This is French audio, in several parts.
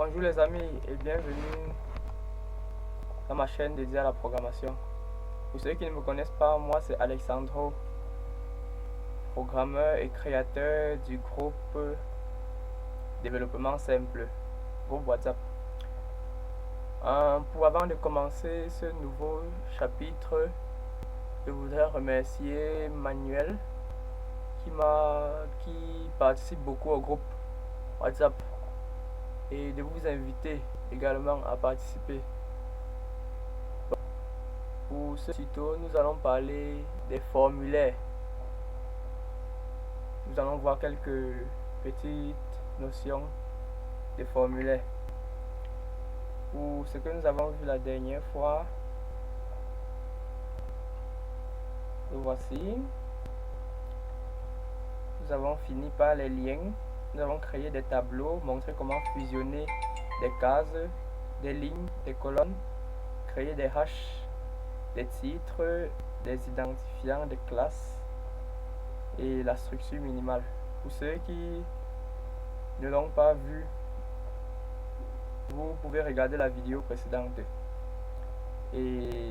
Bonjour les amis et bienvenue dans ma chaîne dédiée à la programmation. Pour ceux qui ne me connaissent pas, moi c'est Alexandro, programmeur et créateur du groupe Développement Simple, groupe WhatsApp. Avant de commencer ce nouveau chapitre, je voudrais remercier Manuel qui participe beaucoup au groupe WhatsApp et de vous inviter également à participer. Pour ce tuto, nous allons parler des formulaires. Nous allons voir quelques petites notions de formulaires. Pour ce que nous avons vu la dernière fois, le voici. Nous avons fini par les liens. Nous avons créé des tableaux, montré comment fusionner des cases, des lignes, des colonnes, créer des hashes, des titres, des identifiants, des classes et la structure minimale. Pour ceux qui ne l'ont pas vu, vous pouvez regarder la vidéo précédente et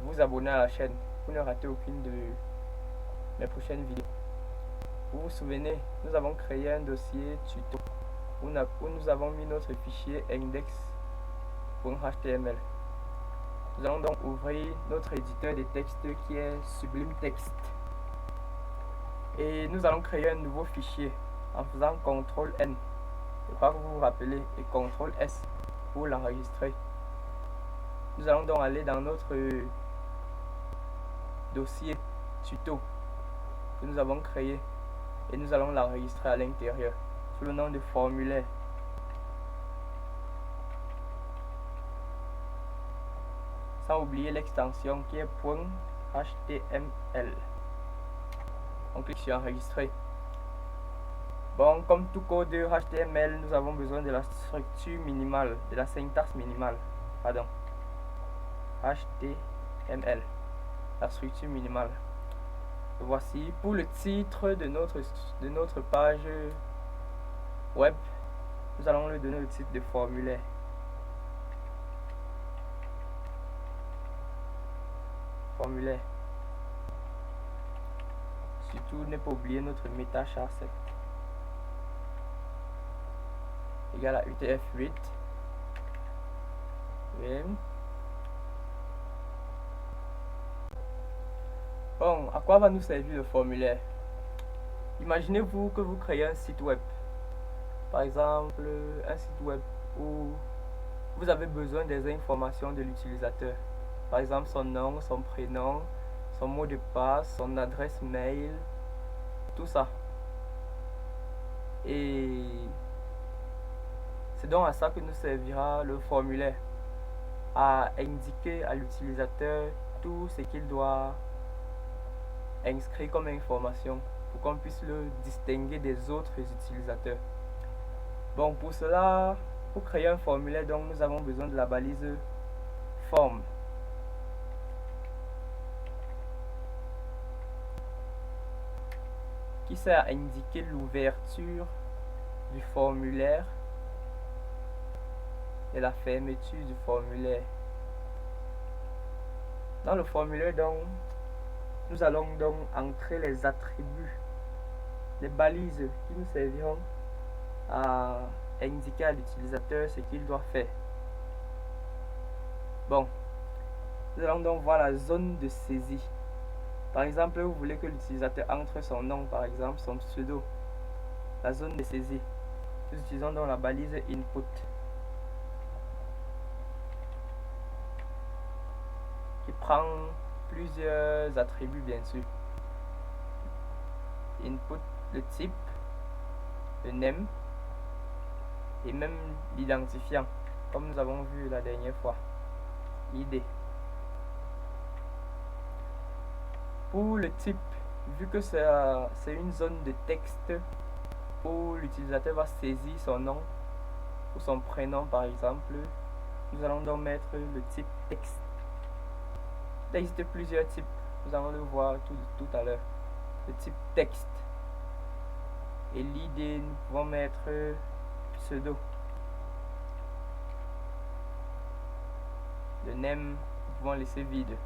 vous abonner à la chaîne pour ne rater aucune de mes prochaines vidéos. Vous vous souvenez, nous avons créé un dossier tuto où nous avons mis notre fichier index.html. Nous allons donc ouvrir notre éditeur de texte qui est Sublime Text. Et nous allons créer un nouveau fichier en faisant CTRL-N. Je crois que vous vous rappelez, et CTRL-S pour l'enregistrer. Nous allons donc aller dans notre dossier tuto que nous avons créé et nous allons l'enregistrer à l'intérieur sous le nom de formulaire. Sans oublier l'extension qui est .html. On clique sur enregistrer. Bon, comme tout code HTML, nous avons besoin de la structure minimale, de la syntaxe minimale. Pardon. HTML. La structure minimale. Voici pour le titre de notre page web. Nous allons lui donner le titre de formulaire. Formulaire. Surtout, ne pas oublier notre meta char7 égale à UTF-8. Bon, à quoi va nous servir le formulaire? Imaginez-vous que vous créez un site web. Par exemple, un site web où vous avez besoin des informations de l'utilisateur. Par exemple, son nom, son prénom, son mot de passe, son adresse mail, tout ça. Et c'est donc à ça que nous servira le formulaire, à indiquer à l'utilisateur tout ce qu'il doit inscrire comme information pour qu'on puisse le distinguer des autres utilisateurs. Bon, pour cela, pour créer un formulaire, donc nous avons besoin de la balise form. Qui sert à indiquer l'ouverture du formulaire et la fermeture du formulaire. Dans le formulaire, donc, nous allons donc entrer les attributs, les balises qui nous serviront à indiquer à l'utilisateur ce qu'il doit faire. Bon, nous allons donc voir la zone de saisie. Par exemple, vous voulez que l'utilisateur entre son nom, par exemple, son pseudo. La zone de saisie. Nous utilisons donc la balise input, qui prend plusieurs attributs, bien sûr. Input, le type, le name et même l'identifiant, comme nous avons vu la dernière fois, ID. Pour le type, vu que c'est une zone de texte où l'utilisateur va saisir son nom ou son prénom par exemple, nous allons donc mettre le type texte. Il existe plusieurs types, nous allons le voir tout à l'heure. Le type texte. Et l'id, nous pouvons mettre pseudo. le name, nous pouvons laisser vide.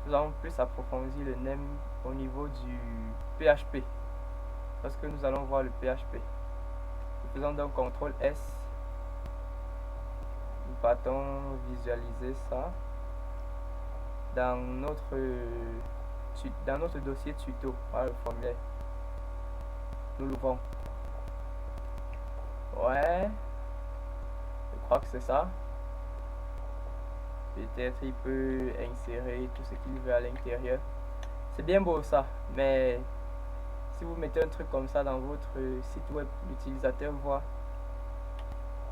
Nous allons plus approfondir le name au niveau du PHP, parce que nous allons voir le PHP. Nous faisons donc CTRL S. Nous partons visualiser ça dans notre dossier tuto. Voilà le formulaire. Nous l'ouvrons. Ouais, je crois que c'est ça. Peut-être il peut insérer tout ce qu'il veut à l'intérieur. C'est bien beau ça, mais si vous mettez un truc comme ça dans votre site web, l'utilisateur voit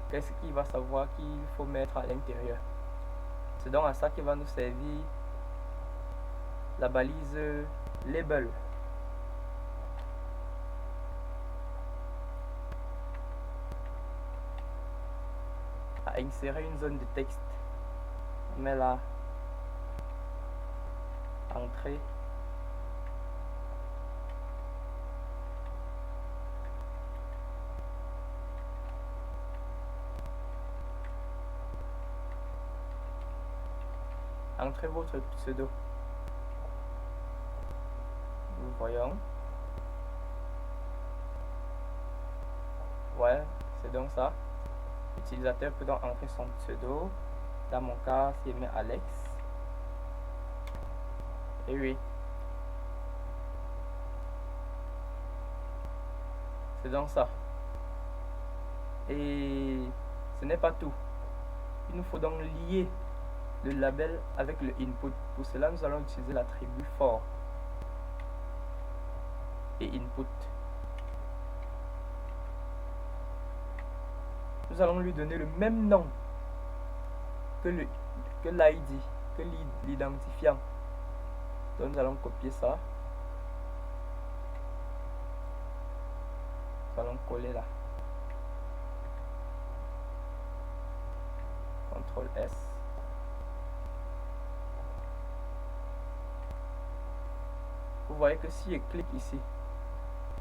qu'est-ce qu'il va savoir qu'il faut mettre à l'intérieur. C'est donc à ça qu'il va nous servir la balise label. À insérer une zone de texte. On met là entrée. Entrez votre pseudo. Nous voyons. Ouais, c'est donc ça. L'utilisateur peut donc entrer son pseudo. Dans mon cas, c'est met Alex. Et oui. C'est donc ça. Et ce n'est pas tout. Il nous faut donc lier le label avec le input. Pour cela, nous allons utiliser l'attribut for et input. Nous allons lui donner le même nom que l'ID, que l'identifiant. Donc nous allons copier ça. Nous allons coller là. CTRL S. Vous voyez que si je clique ici,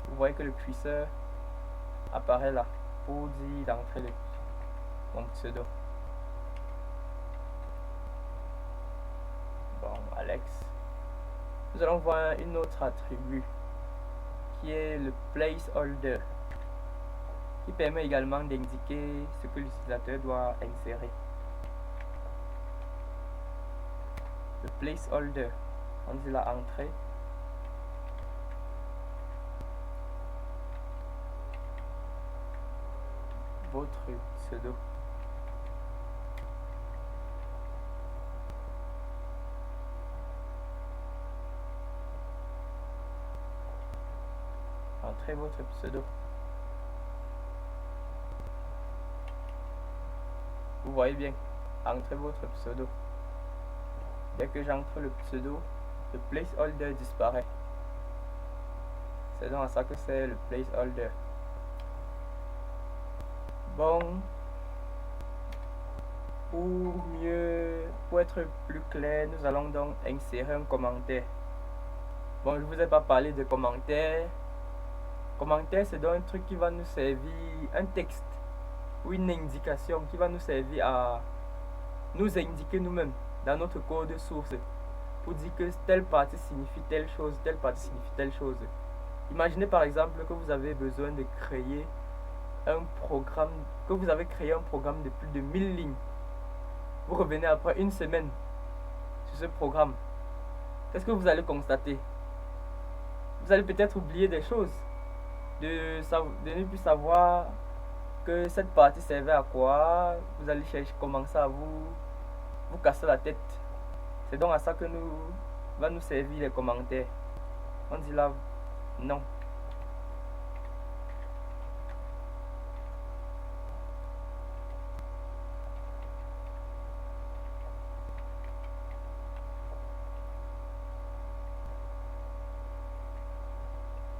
vous voyez que le curseur apparaît là pour dire d'entrer mon pseudo. Bon, Alex. Nous allons voir une autre attribut qui est le placeholder, qui permet également d'indiquer ce que l'utilisateur doit insérer. Le placeholder, on dit là entrée. Votre pseudo. Entrez votre pseudo. Vous voyez bien, entrez votre pseudo. Dès que j'entre le pseudo, le placeholder disparaît. C'est donc à ça que c'est le placeholder. Bon, pour être plus clair, nous allons donc insérer un commentaire. Bon, je ne vous ai pas parlé de commentaire. Commentaire, c'est donc un truc qui va nous servir, un texte ou une indication qui va nous servir à nous indiquer nous-mêmes dans notre code source pour dire que telle partie signifie telle chose, telle partie signifie telle chose. Imaginez par exemple que vous avez besoin de créer un programme, que vous avez créé un programme de plus de 1000 lignes. Vous revenez après une semaine sur ce programme. Qu'est-ce que vous allez constater? Vous allez peut-être oublier des choses, de ne plus savoir que cette partie servait à quoi. Vous allez commencer à vous casser la tête. C'est donc à ça que va nous servir les commentaires. On dit là non.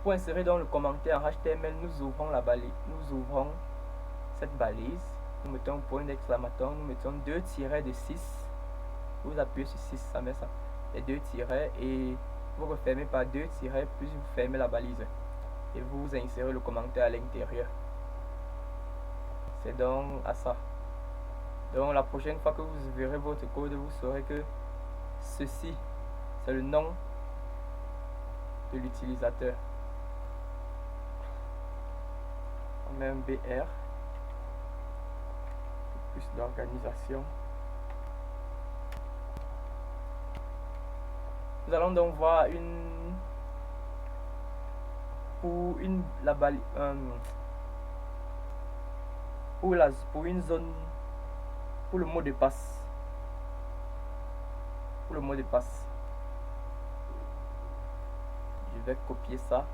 Pour insérer dans le commentaire en HTML, nous ouvrons la balise, nous ouvrons cette balise, nous mettons un point d'exclamation, nous mettons 2 tirets de 6. Vous appuyez sur 6, ça met ça. Les 2 tirets et vous refermez par 2 tirets, puis vous fermez la balise et vous insérez le commentaire à l'intérieur. C'est donc à ça. Donc la prochaine fois que vous verrez votre code, vous saurez que ceci, c'est le nom de l'utilisateur. On met un BR, plus d'organisation. Nous allons donc voir pour une zone, pour le mot de passe. Pour le mot de passe, je vais copier ça.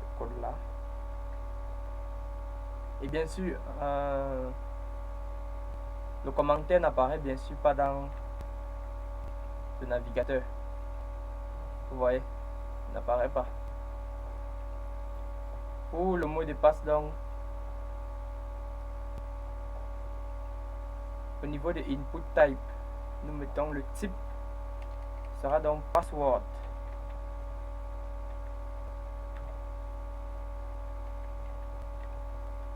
Le code là. Et bien sûr, le commentaire n'apparaît bien sûr pas dans le navigateur. Vous voyez, il n'apparaît pas. Pour le mot de passe, donc, au niveau de input type, nous mettons le type, sera donc password.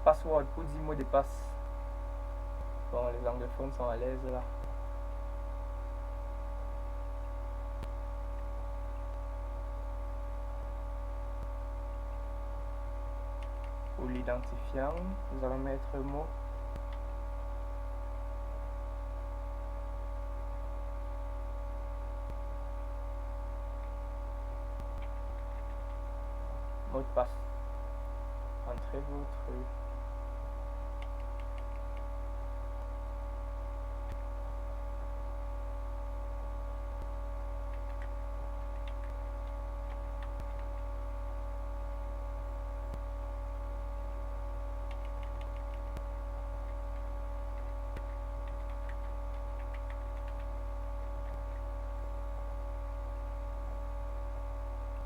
Password pour 10 mots de passe. Bon, les anglophones sont à l'aise là. Pour l'identifiant, nous allons mettre le mot. Mot de passe. Entrez votre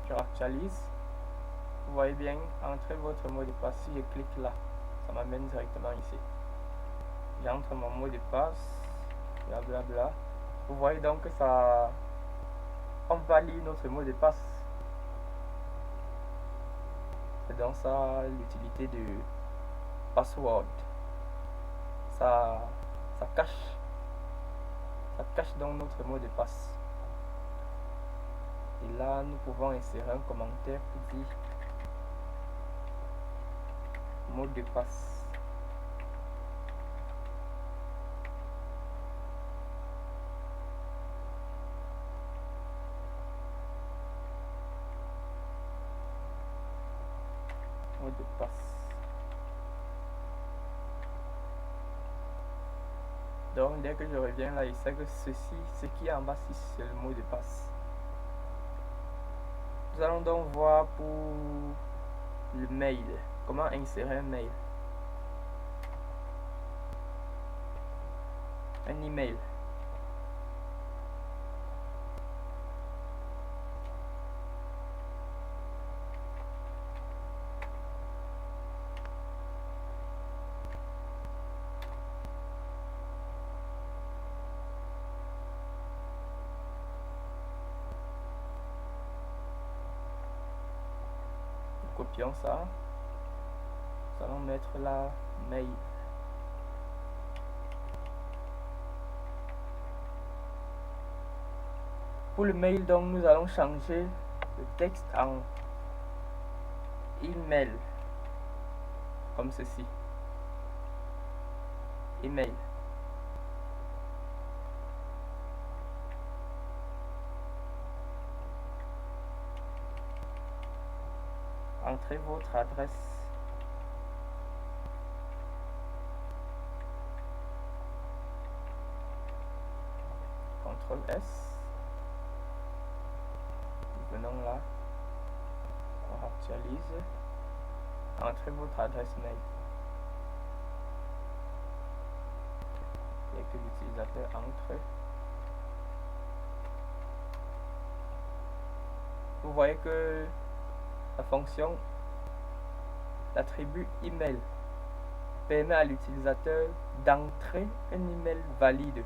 je actualise. Vous voyez bien, entrez votre mot de passe. Si je clique là, ça m'amène directement ici. J'entre mon mot de passe, blablabla. Vous voyez donc que ça, on valide notre mot de passe. C'est donc ça l'utilité de password. Ça cache donc notre mot de passe. Et là, nous pouvons insérer un commentaire pour dire mot de passe. Mot de passe. Donc dès que je reviens là, il sait que ceci, ce qui est en bas, c'est le mot de passe. Nous allons donc voir pour le mail. Comment insérer un mail? Un email. Nous copions ça. Nous allons mettre la mail. Pour le mail, donc, nous allons changer le texte en email, comme ceci. Email. Entrez votre adresse. CTRL S. Venons là, on actualise, entrez votre adresse mail et que l'utilisateur entre. Vous voyez que la fonction, l'attribut email permet à l'utilisateur d'entrer un email valide.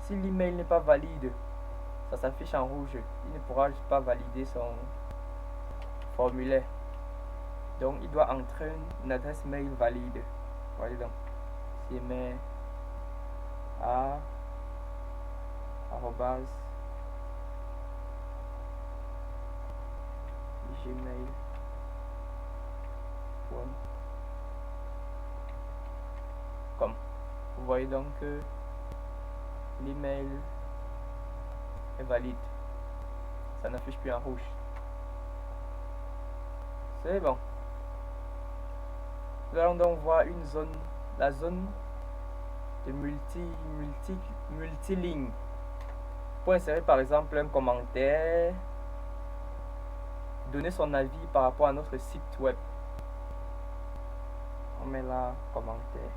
Si l'email n'est pas valide, ça s'affiche en rouge. Il ne pourra pas valider son formulaire. Donc, il doit entrer une adresse mail valide. Voyez donc. C'est met à arrobase gmail.com. Vous voyez donc que l'email est valide. Ça n'affiche plus en rouge. C'est bon. Nous allons donc voir une zone, la zone de multiligne. Pour insérer par exemple un commentaire, donner son avis par rapport à notre site web. On met là commentaire.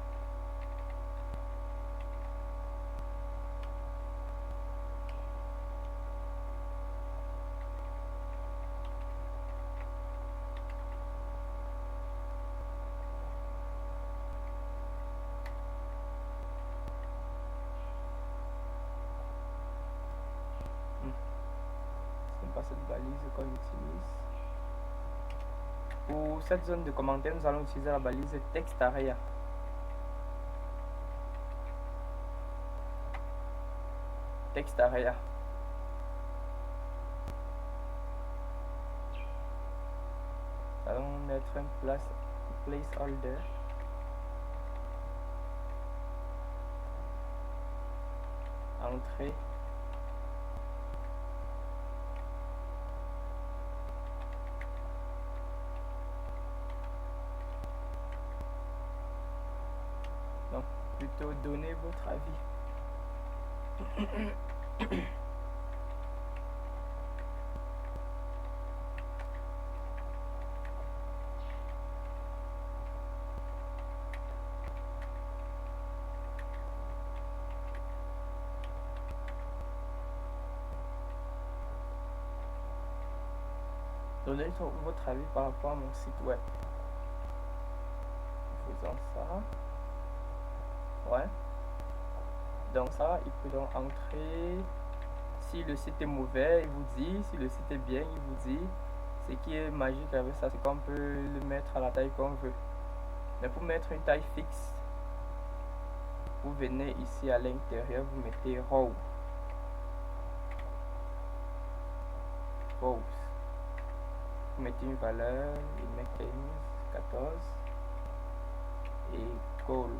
C'est pas cette balise qu'on utilise. Pour cette zone de commentaires, nous allons utiliser la balise texte area. Texte area. Nous allons mettre un placeholder. Entrée. Donc, plutôt donner votre avis. Donnez votre avis par rapport à mon site web. Faisons ça. Ouais. Donc ça, il peut donc entrer. Si le site est mauvais, il vous dit. Si le site est bien, il vous dit. Ce qui est magique avec ça, c'est qu'on peut le mettre à la taille qu'on veut. Mais pour mettre une taille fixe, vous venez ici à l'intérieur, vous mettez row. Rows. Vous mettez une valeur, il met 15, 14 et call.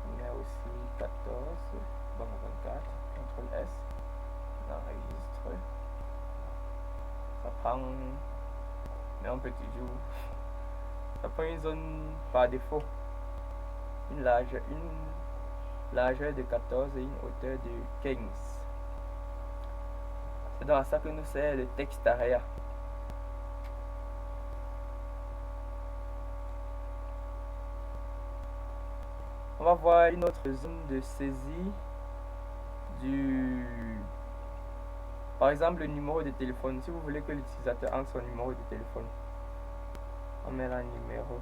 Il met aussi 14, bon 24, CTRL S, on enregistre. Ça prend, mais on peut toujours, ça prend une zone par défaut, une largeur de 14 et une hauteur de 15. C'est dans ça que nous sert le texte area. On va voir une autre zone de saisie du, par exemple, le numéro de téléphone. Si vous voulez que l'utilisateur entre son numéro de téléphone, on met là numéro.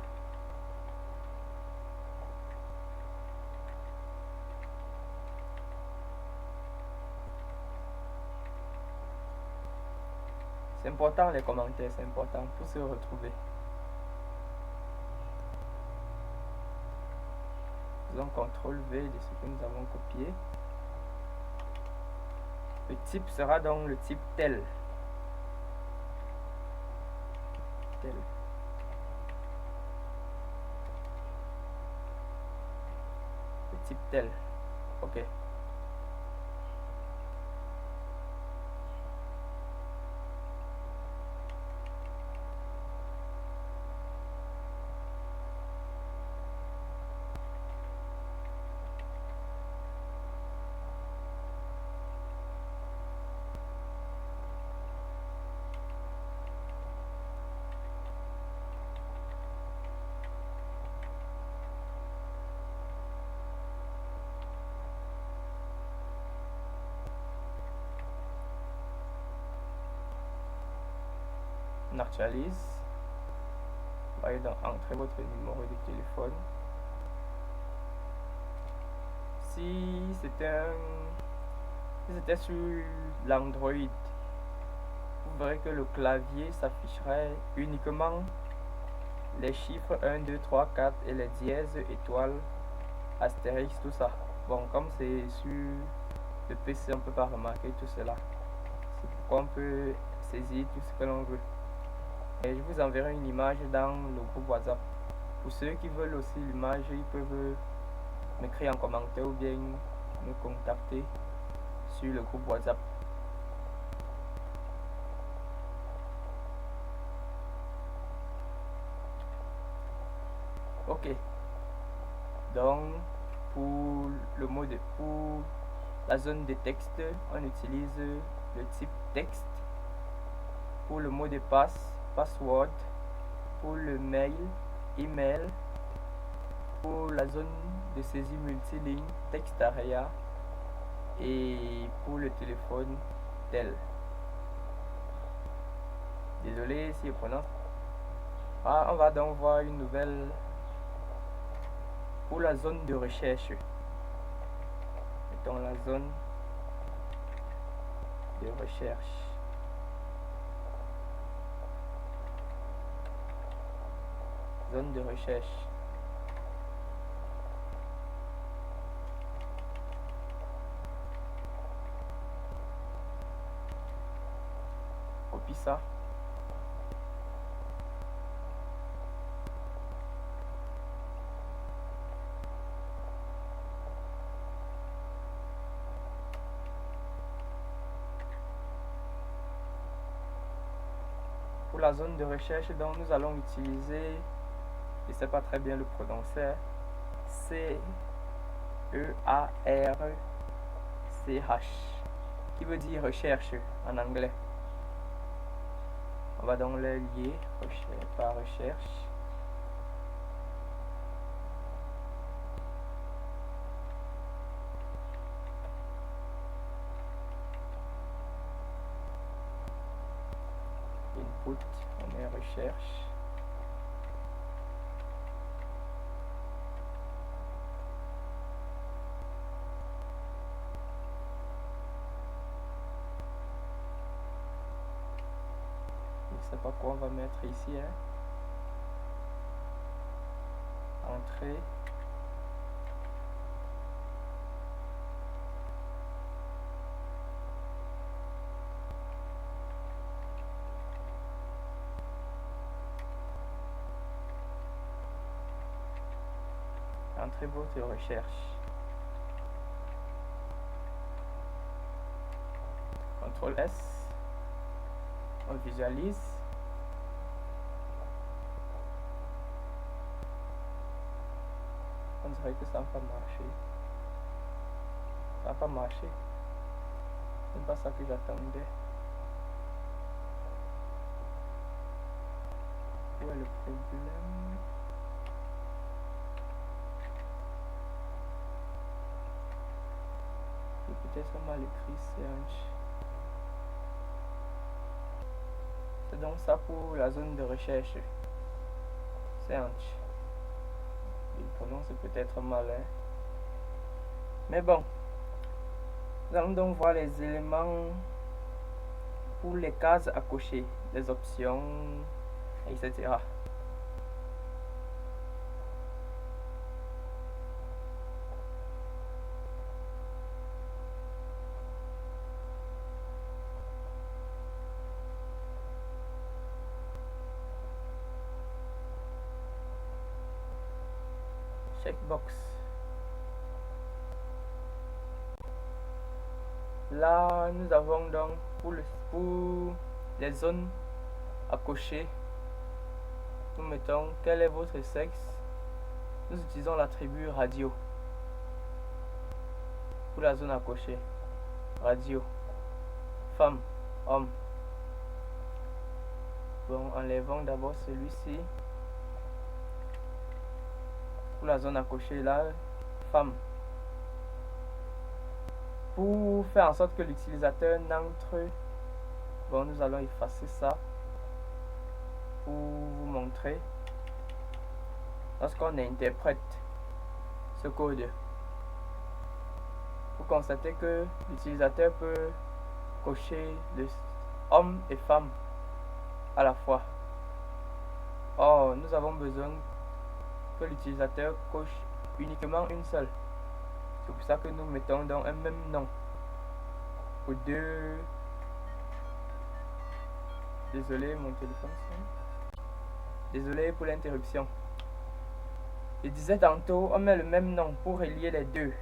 C'est important les commentaires, c'est important pour se retrouver. Faisons CTRL V de ce que nous avons copié. Le type sera donc le type tel. Tel. Le type tel. OK. On actualise. Vous allez donc entrer votre numéro de téléphone. Si c'était sur l'Android, vous verrez que le clavier s'afficherait uniquement les chiffres 1, 2, 3, 4 et les dièses, étoiles, astérix, tout ça. Bon, comme c'est sur le PC, on ne peut pas remarquer tout cela. C'est pourquoi on peut saisir tout ce que l'on veut. Et je vous enverrai une image dans le groupe WhatsApp. Pour ceux qui veulent aussi l'image, ils peuvent m'écrire en commentaire ou bien me contacter sur le groupe WhatsApp. Ok. Donc pour la zone de texte, on utilise le type texte. Pour le mot de passe, password. Pour le mail, email. Pour la zone de saisie multiligne, texte area. Et pour le téléphone, tel. Désolé si je prononce. On va donc voir une nouvelle pour la zone de recherche. Mettons la zone de recherche. Zone de recherche. Copie ça. Pour la zone de recherche, donc nous allons utiliser, je ne sais pas très bien le prononcer, CEARCH, qui veut dire recherche en anglais. On va donc les lier par recherche. Input, on met recherche. Je ne sais pas quoi on va mettre ici. Entrée. Entrez votre recherche. CTRL S. On visualise. On dirait que ça n'a pas marché. Ça n'a pas marché. C'est pas ça que j'attendais. Où est le problème? J'ai peut-être mal écrit search. C'est donc ça pour la zone de recherche. Search. Il prononce peut-être mal, hein? Mais bon, nous allons donc voir les éléments pour les cases à cocher, les options, etc. Checkbox. Là, nous avons donc pour les zones à cocher, nous mettons quel est votre sexe. Nous utilisons l'attribut radio pour la zone à cocher. Radio, femme, homme. Bon, enlevons d'abord celui-ci. Pour la zone à cocher là, femme. Pour faire en sorte que l'utilisateur n'entre, bon, nous allons effacer ça pour vous montrer. Lorsqu'on interprète ce code, vous constatez que l'utilisateur peut cocher homme et femme à la fois. Or, nous avons besoin que l'utilisateur coche uniquement une seule. C'est pour ça que nous mettons dans un même nom pour deux. Désolé, mon téléphone sonne. Désolé pour l'interruption. Je disais tantôt, on met le même nom pour relier les deux.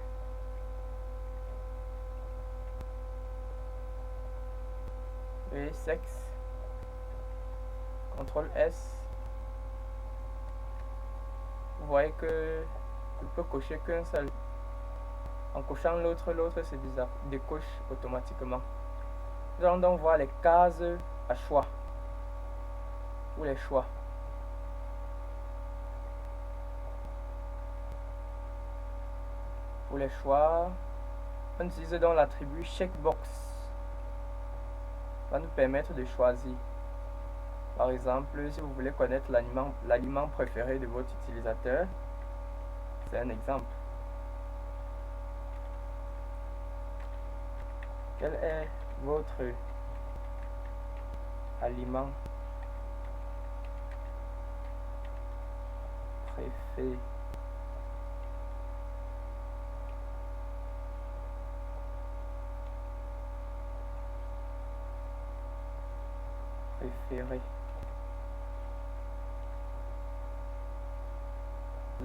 Et sexe. CTRL S. Vous voyez que je peux cocher qu'un seul. En cochant l'autre se décoche automatiquement. Nous allons donc voir les cases à choix. Ou les choix. Pour les choix, on utilise donc l'attribut checkbox. Ça va nous permettre de choisir. Par exemple, si vous voulez connaître l'aliment préféré de votre utilisateur, c'est un exemple. Quel est votre aliment préféré?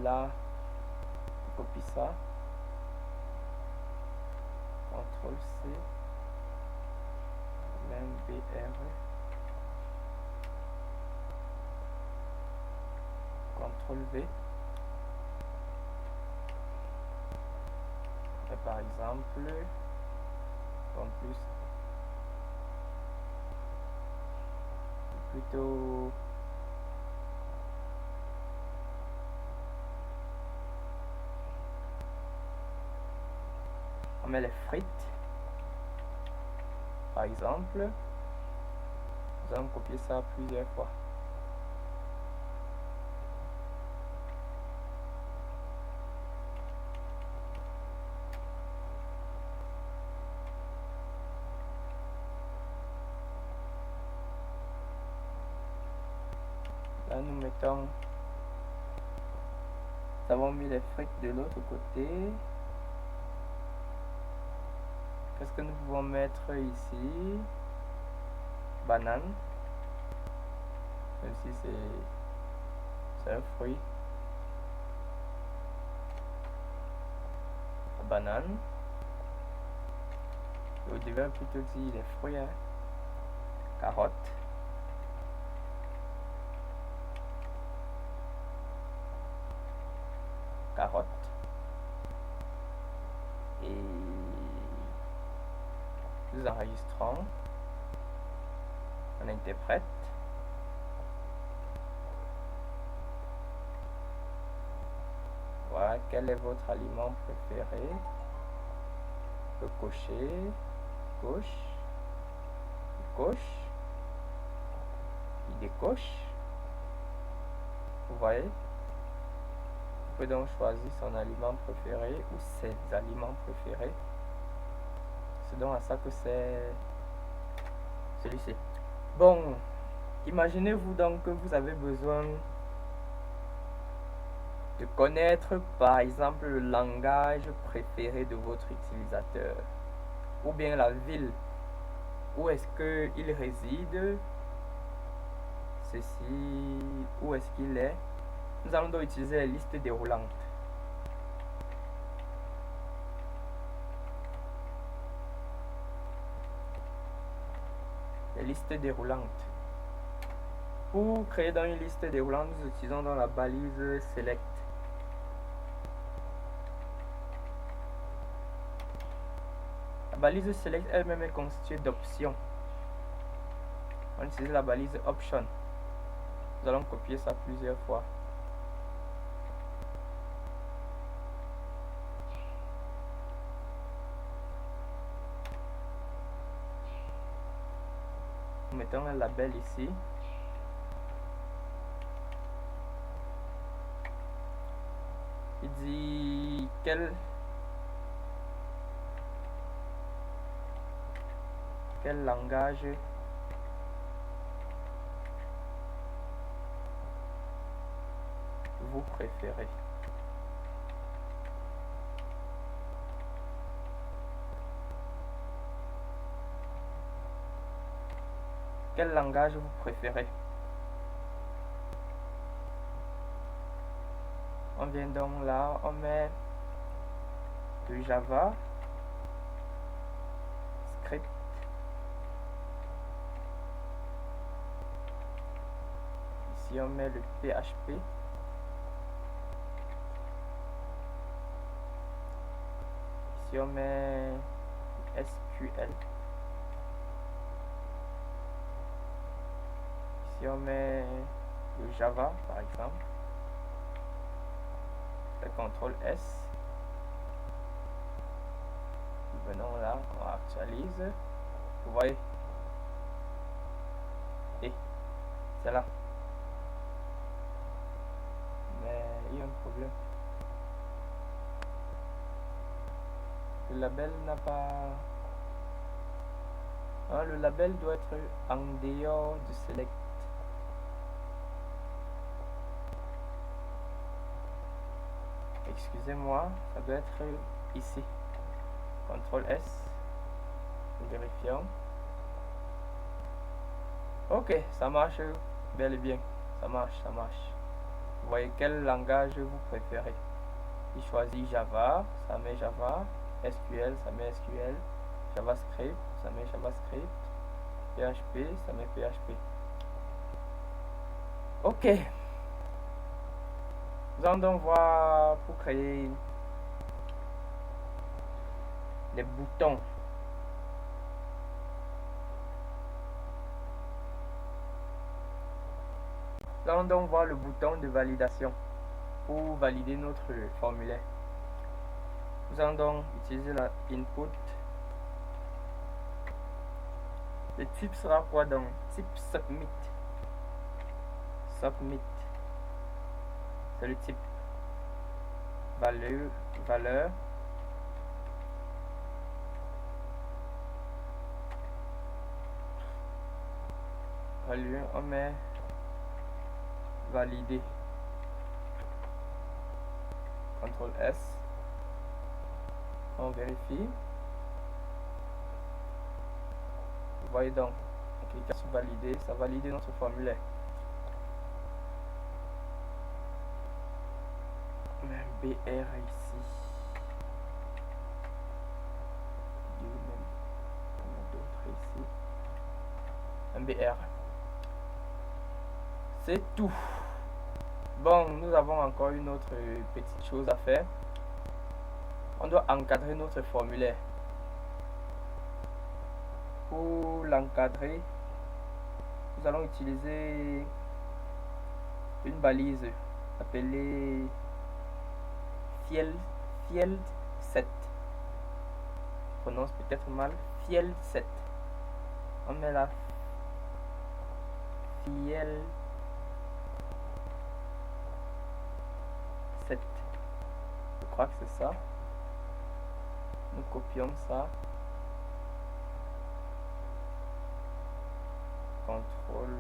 Là, je copie ça. CTRL C. BR. CTRL V. Et par exemple, en plus, plutôt on met les frites. Par exemple, nous allons copier ça plusieurs fois. Là, nous mettons, nous avons mis les frites de l'autre côté. Qu'est-ce que nous pouvons mettre ici? Banane. Même si c'est un fruit. Banane. Je devrais plutôt dire les fruits. Hein. Carotte. Carotte. Et nous enregistrons. On interprète. Voilà, quel est votre aliment préféré? On peut cocher, coche, il coche, il décoche. Vous voyez? On peut donc choisir son aliment préféré ou ses aliments préférés. C'est donc à ça que c'est celui-ci. Bon, imaginez-vous donc que vous avez besoin de connaître par exemple le langage préféré de votre utilisateur ou bien la ville où est-ce qu'il réside, ceci, où est-ce qu'il est. Nous allons donc utiliser les listes déroulantes. Les listes déroulantes. Pour créer dans une liste déroulante, nous utilisons dans la balise select. La balise select elle-même est constituée d'options. On utilise la balise option. Nous allons copier ça plusieurs fois. Nous mettons un label ici. Il dit quel langage préférez? Quel langage vous préférez? On vient donc là, on met le Java, script, ici on met le PHP, ici on met SQL, ici on met le Java par exemple, le CTRL S, venons là, on actualise, vous voyez, et c'est là, mais il y a un problème, le label n'a pas, hein, le label doit être en dehors de select. Excusez-moi, ça doit être ici. CTRL S, vérifions. Ok, ça marche bel et bien. Ça marche, ça marche. Vous voyez quel langage vous préférez. Il choisit Java, ça met Java. SQL, ça met SQL. JavaScript, ça met JavaScript. PHP, ça met PHP. Ok. Nous allons donc voir pour créer les boutons. Nous allons donc voir le bouton de validation pour valider notre formulaire. Nous allons donc utiliser la input. Le type sera quoi donc? Type submit. Submit. C'est le type. Valeur. Value, on met valider. CTRL S. On vérifie. Vous voyez donc, en cliquant sur valider, ça valide notre formulaire. On met un BR ici. D'autres ici. Un BR. C'est tout. Bon, nous avons encore une autre petite chose à faire. On doit encadrer notre formulaire. Pour l'encadrer, nous allons utiliser une balise appelée field 7. Je prononce peut-être mal. Field 7. On met la field 7. Je crois que c'est ça. Nous copions ça. CTRL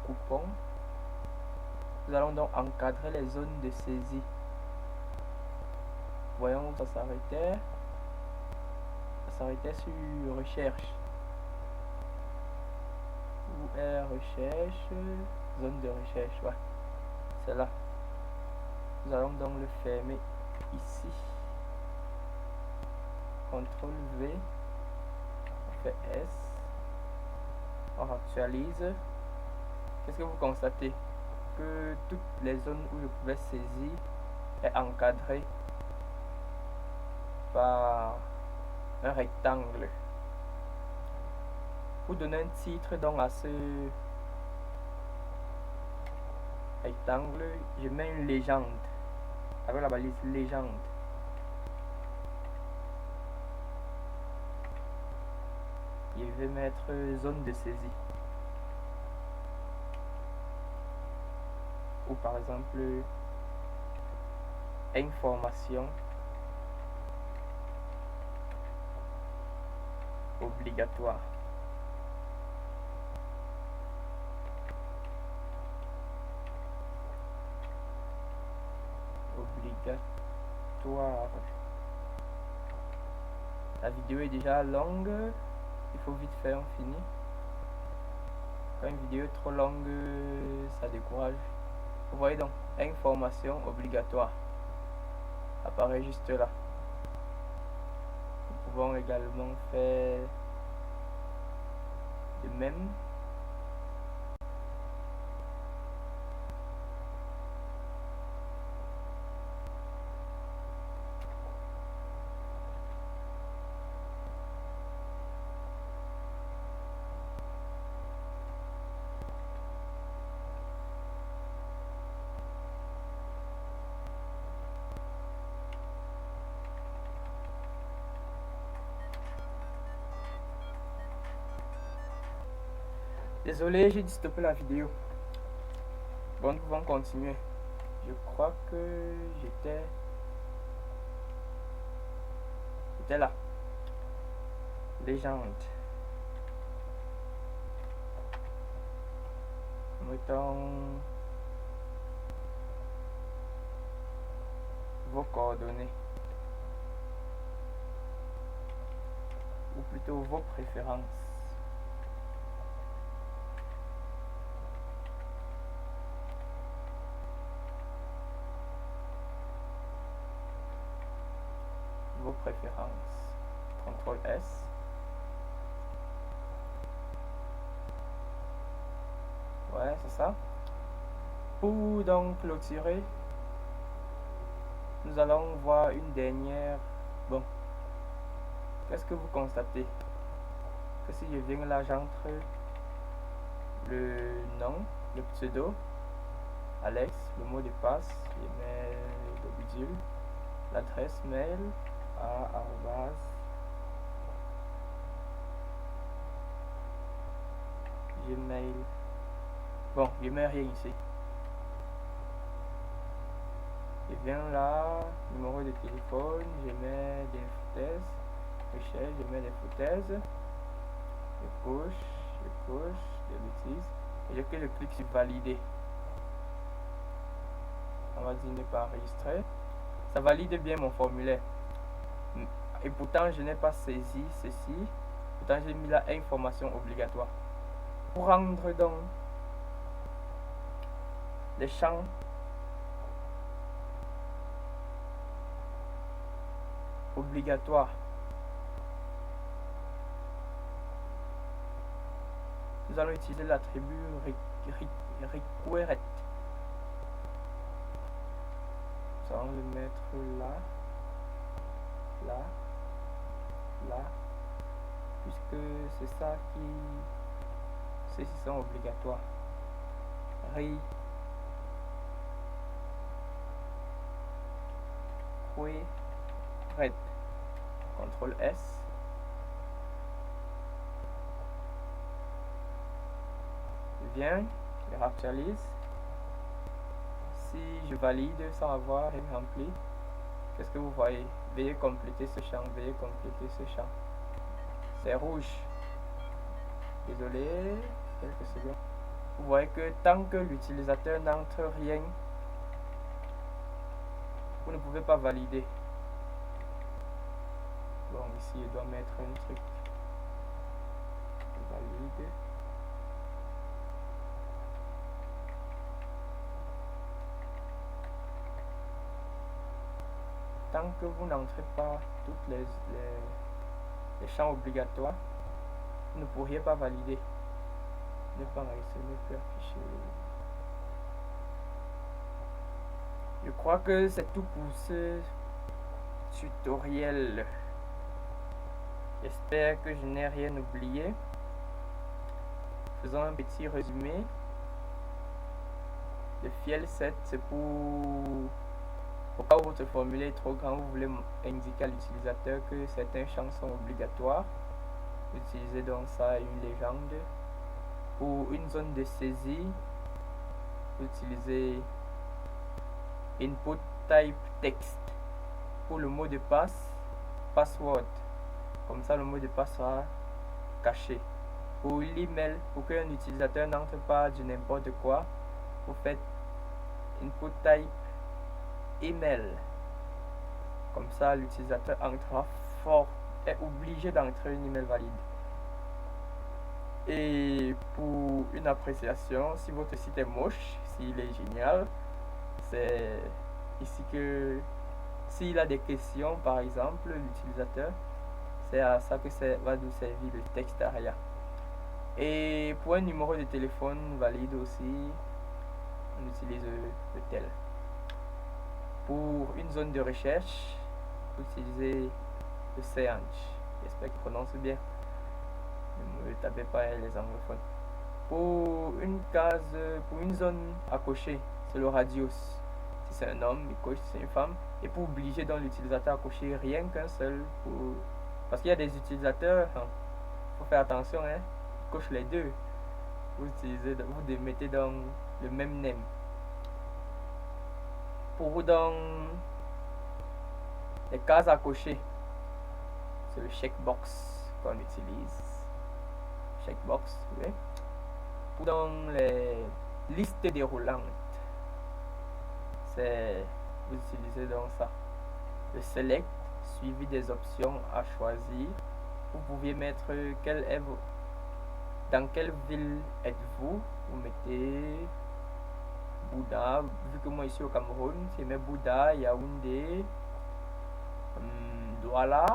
coupons. Nous allons donc encadrer les zones de saisie. Voyons où ça s'arrêtait. Ça s'arrêtait sur recherche. Où est recherche? Zone de recherche, ouais. C'est là. Nous allons donc le fermer ici. CTRL V. On fait S. On actualise. Qu'est-ce que vous constatez? Que toutes les zones où je pouvais saisir est encadrée par un rectangle. Pour donner un titre donc à ce rectangle, je mets une légende avec la balise légende. Je vais mettre zone de saisie. Ou par exemple information obligatoire. obligatoire. La vidéo est déjà longue, il faut vite faire, on finit. Quand une vidéo est trop longue, ça décourage. Vous voyez donc, information obligatoire apparaît juste là. Nous pouvons également faire de même. Désolé, j'ai dû stopper la vidéo. Bon, nous pouvons continuer. Je crois que j'étais là. Légende. Mettons vos coordonnées. Ou plutôt vos préférences. Vos préférences. CTRL S. Ouais, c'est ça. Pour donc clôturer, nous allons voir une dernière. Bon, qu'est-ce que vous constatez? Que si je viens là, j'entre le nom, le pseudo, Alex, le mot de passe, je mets le bidule, l'adresse mail à @gmail. Bon, je mets rien ici. Je viens là, numéro de téléphone, je mets des hypothèses, recherche, je mets des hypothèses, je coche, des bêtises, et que je clique sur valider. On va dire ne pas enregistrer. Ça valide bien mon formulaire. Et pourtant, je n'ai pas saisi ceci. Pourtant, j'ai mis là information obligatoire. Pour rendre donc les champs obligatoires, nous allons utiliser l'attribut required. Nous allons le mettre là, là, là, puisque c'est ça qui, ceux-ci sont obligatoires. Required. CTRL S. Je viens, je réactualise. Si je valide sans avoir rempli, qu'est-ce que vous voyez? Veuillez compléter ce champ, veuillez compléter ce champ. C'est rouge. Désolé, quelques secondes. Vous voyez que tant que l'utilisateur n'entre rien, vous ne pouvez pas valider. Bon, ici, je dois mettre un truc. Valide. Tant que vous n'entrez pas toutes les champs obligatoires, vous ne pourriez pas valider. Ne pas enregistrer, ne plus afficher. Je crois que c'est tout pour ce tutoriel. J'espère que je n'ai rien oublié. Faisons un petit résumé. Le fiel 7, c'est pour au cas où votre formulaire est trop grand, vous voulez indiquer à l'utilisateur que certains champs sont obligatoires. Utilisez donc ça, une légende. Pour une zone de saisie, vous utilisez input type text. Pour le mot de passe, password. Comme ça, le mot de passe sera caché. Pour l'email, pour qu'un utilisateur n'entre pas du n'importe quoi, vous faites input type email. Comme ça, l'utilisateur est obligé d'entrer un email valide. Et pour une appréciation, si votre site est moche, s'il est génial, c'est ici que s'il a des questions, par exemple, l'utilisateur, c'est à ça que ça va nous servir le texte ARIA. Et pour un numéro de téléphone valide aussi, on utilise le tel. Pour une zone de recherche, vous utilisez le search. J'espère qu'il prononce bien. Ne me tapez pas les anglophones. Pour une zone à cocher, c'est le radius. Si c'est un homme, il coche, si c'est une femme. Et pour obliger donc l'utilisateur à cocher rien qu'un seul, parce qu'il y a des utilisateurs, faut faire attention, ils cochent les deux. Vous mettez dans le même name. Pour dans les cases à cocher, c'est le checkbox qu'on utilise. Checkbox, oui. Pour dans les listes déroulantes, vous utilisez donc ça. Le select suivi des options à choisir. Vous pouviez mettre dans quelle ville êtes-vous. Vous mettez Bouddha, vu que moi ici au Cameroun, c'est mes Bouddha, Yaoundé, Douala,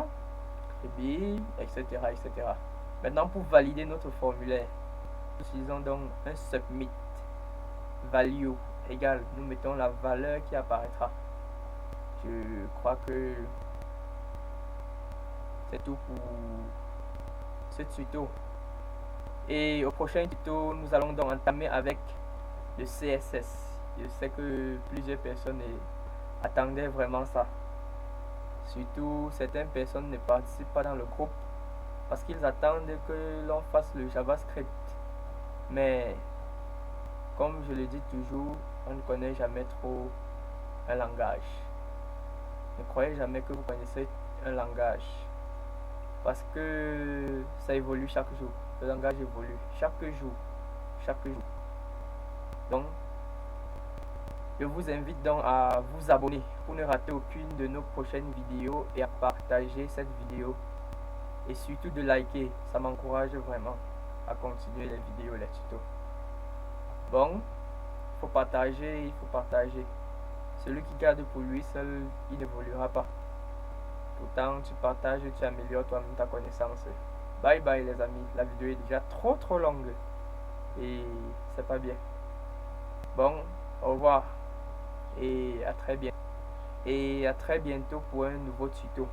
Kribi, etc., etc. Maintenant, pour valider notre formulaire, nous utilisons donc un submit value égale, nous mettons la valeur qui apparaîtra. Je crois que c'est tout pour ce tuto. Et au prochain tuto, nous allons donc entamer avec le CSS. Je sais que plusieurs personnes attendaient vraiment ça. Surtout, certaines personnes ne participent pas dans le groupe parce qu'ils attendent que l'on fasse le JavaScript. Mais, comme je le dis toujours, on ne connaît jamais trop un langage. Ne croyez jamais que vous connaissez un langage. Parce que ça évolue chaque jour. Le langage évolue chaque jour. Chaque jour. Donc, je vous invite donc à vous abonner pour ne rater aucune de nos prochaines vidéos et à partager cette vidéo. Et surtout de liker. Ça m'encourage vraiment à continuer les vidéos, les tutos. Bon, il faut partager, Celui qui garde pour lui seul, il n'évoluera pas. Pourtant, tu partages, tu améliores toi-même ta connaissance. Bye bye les amis, la vidéo est déjà trop longue. Et c'est pas bien. Bon, au revoir. Et à très bientôt pour un nouveau tuto.